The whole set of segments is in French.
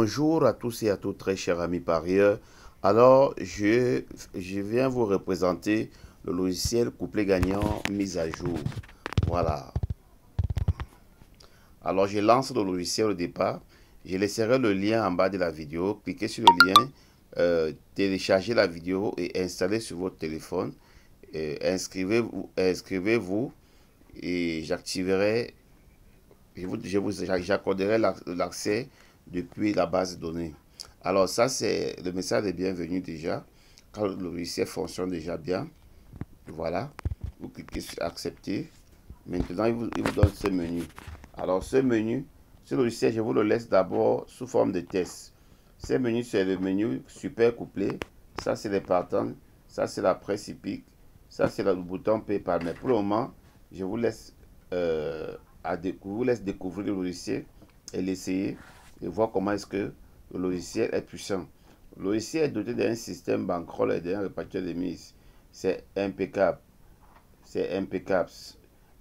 Bonjour à tous et à toutes, très chers amis parieurs. Alors, je viens vous représenter le logiciel Couplet Gagnant mis à jour. Voilà. Alors, je lance le logiciel au départ. Je laisserai le lien en bas de la vidéo. Cliquez sur le lien, téléchargez la vidéo et installez sur votre téléphone. Inscrivez-vous et j'activerai, j'accorderai l'accès depuis la base de données. Alors ça, c'est le message de bienvenue déjà, quand le logiciel fonctionne déjà bien. Voilà, vous cliquez sur accepter. Maintenant, il vous donne ce menu. Alors ce menu, ce logiciel, je vous le laisse d'abord sous forme de test. Ce menu, c'est le menu super couplet. Ça, c'est les partants. Ça, c'est la presse hippique. Ça, c'est le bouton PayPal. Mais pour le moment, je vous laisse, découvrir le logiciel et l'essayer et voir comment est-ce que le logiciel est puissant. Le logiciel est doté d'un système bankroll et d'un répartiteur de mise. C'est impeccable. C'est impeccable.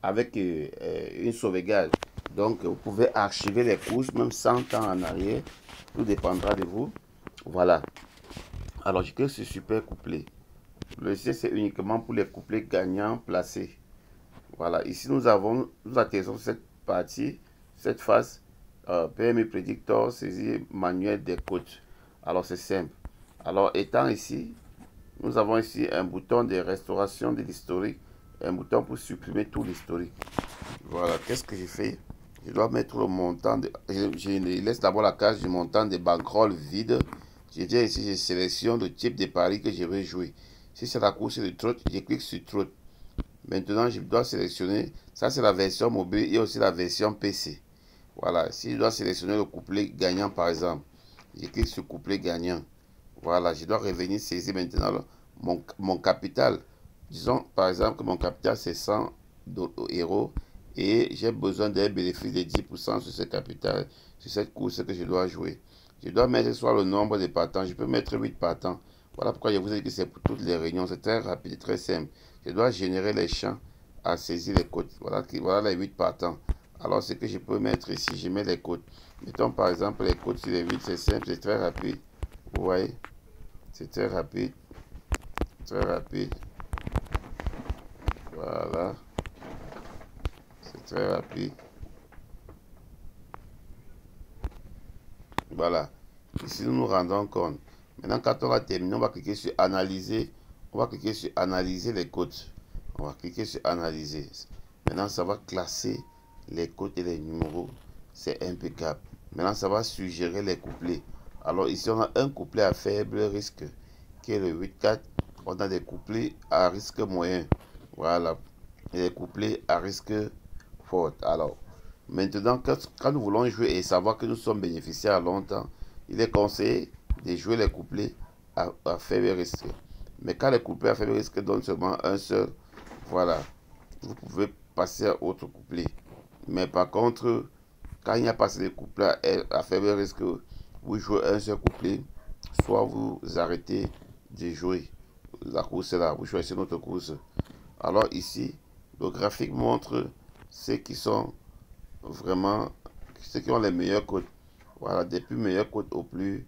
Avec une sauvegarde. Donc, vous pouvez archiver les courses même 100 ans en arrière. Tout dépendra de vous. Voilà. Alors, je crée ce super couplet. Le logiciel, c'est uniquement pour les couplets gagnants placés. Voilà. Ici, nous atterrissons cette partie, cette phase. PMI Predictor, saisie manuel des codes. Alors, c'est simple. Alors, étant ici, nous avons ici un bouton de restauration de l'historique, un bouton pour supprimer tout l'historique. Voilà, qu'est-ce que j'ai fait? Je dois mettre le montant, je laisse d'abord la case du montant de bankroll vide. Je viens ici, je sélectionne le type de pari que je veux jouer. Si c'est la course de trot, je clique sur trot. Maintenant, je dois sélectionner, ça c'est la version mobile et aussi la version PC. Voilà, si je dois sélectionner le couplet gagnant par exemple, je clique sur couplet gagnant. Voilà, je dois revenir saisir maintenant mon capital. Disons par exemple que mon capital c'est 100 euros et j'ai besoin d'un bénéfice de 10% sur ce capital, sur cette course que je dois jouer. Je dois mettre soit le nombre de partants, je peux mettre 8 partants. Voilà pourquoi je vous ai dit que c'est pour toutes les réunions, c'est très rapide, très simple. Je dois générer les champs à saisir les codes. Voilà les 8 partants. Alors ce que je peux mettre ici, je mets les codes. Mettons par exemple les codes sur les 8, c'est simple, c'est très rapide. Vous voyez, c'est très rapide. Très rapide. Voilà. C'est très rapide. Voilà. Ici, nous nous rendons compte. Maintenant, quand on a terminé, on va cliquer sur analyser. On va cliquer sur analyser les codes. On va cliquer sur analyser. Maintenant, ça va classer les codes et les numéros. C'est impeccable. Maintenant, ça va suggérer les couplets. Alors ici, on a un couplet à faible risque, qui est le 8-4. On a des couplets à risque moyen. Voilà. Et des couplets à risque fort. Alors, maintenant, quand nous voulons jouer et savoir que nous sommes bénéficiaires à longtemps, il est conseillé de jouer les couplets à faible risque. Mais quand les couplets à faible risque donnent seulement un seul, voilà, vous pouvez passer à autre couplet. Mais par contre, quand il n'y a pas de couplet à faible risque, vous jouez un seul couplet, soit vous arrêtez de jouer la course là, vous choisissez notre course. Alors ici, le graphique montre ceux qui sont vraiment, ceux qui ont les meilleures cotes. Voilà, des plus meilleures cotes aux plus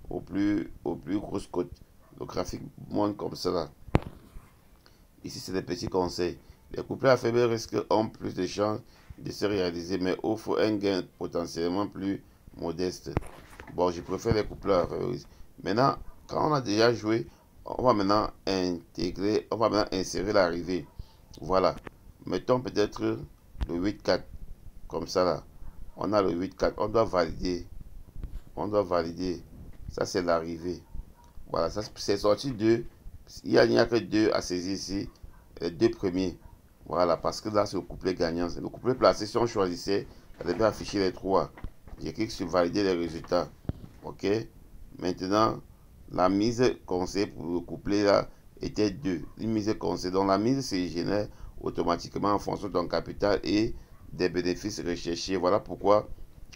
grosses cotes. Le graphique montre comme cela. Ici, c'est des petits conseils. Les couplets à faible risque ont plus de chances de se réaliser, mais offrent un gain potentiellement plus modeste. Bon, je préfère les couplets à faible risque. Maintenant, quand on a déjà joué, on va maintenant insérer l'arrivée. Voilà. Mettons peut-être le 8-4. Comme ça là. On a le 8-4. On doit valider. On doit valider. Ça, c'est l'arrivée. Voilà. Ça, c'est sorti 2. Il n'y a que 2 à saisir ici. Les 2 premiers. Voilà. Parce que là, c'est le couplet gagnant. Le couplet placé, si on choisissait, ça devait afficher les 3. Je clique sur valider les résultats. OK. Maintenant, la mise conseillée pour le couplet là était 2. Une mise conseillée. Donc, la mise se génère automatiquement en fonction de ton capital et des bénéfices recherchés. Voilà pourquoi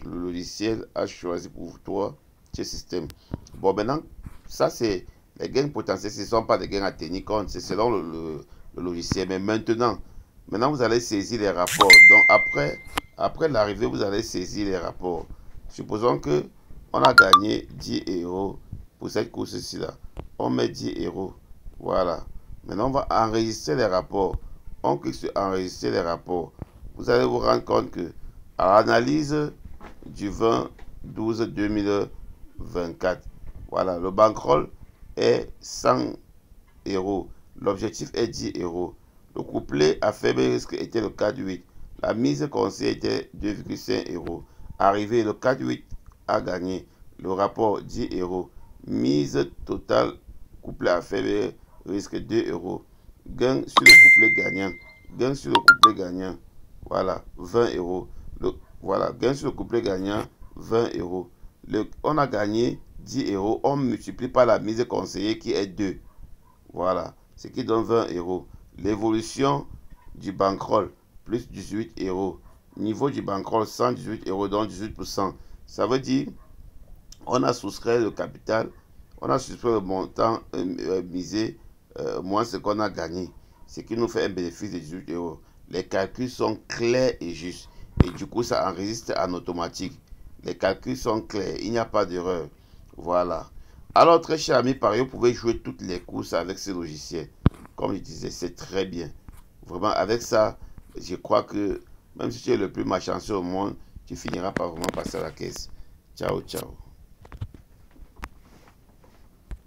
le logiciel a choisi pour toi ce système. Bon, maintenant, ça c'est les gains potentiels, ce ne sont pas des gains à tenir compte, c'est selon le logiciel. Mais maintenant, vous allez saisir les rapports. Donc après l'arrivée, vous allez saisir les rapports. Supposons que On a gagné 10 euros pour cette course-ci là. On met 10 euros. Voilà. Maintenant, on va enregistrer les rapports. On clique sur enregistrer les rapports. Vous allez vous rendre compte que à l'analyse du 20-12-2024, voilà, le bankroll est 100 euros. L'objectif est 10 euros. Le couplet à faible risque était le 4-8. La mise conseillée était 2,5 euros. Arrivé, le 4-8 a gagné. Le rapport 10 euros. Mise totale couplet à faible risque 2 euros. Gain sur le couplet gagnant. Gain sur le couplet gagnant. Voilà, 20 euros. Voilà, gain sur le couplet gagnant, 20 euros. On a gagné 10 euros. On multiplie par la mise conseillée qui est 2. Voilà, ce qui donne 20 euros. L'évolution du bankroll, plus 18 euros. Niveau du bankroll, 118 euros, donc 18%. Ça veut dire, on a soustrait le capital, on a soustrait le montant misé, moins ce qu'on a gagné. Ce qui nous fait un bénéfice de 18 euros. Les calculs sont clairs et justes. Et du coup, ça enregistre en automatique. Les calculs sont clairs, il n'y a pas d'erreur. Voilà. Alors, très chers amis, pareil, vous pouvez jouer toutes les courses avec ce logiciel. Comme je disais, c'est très bien. Vraiment, avec ça, je crois que même si tu es le plus malchanceux au monde, tu finiras par vraiment passer à la caisse. Ciao, ciao.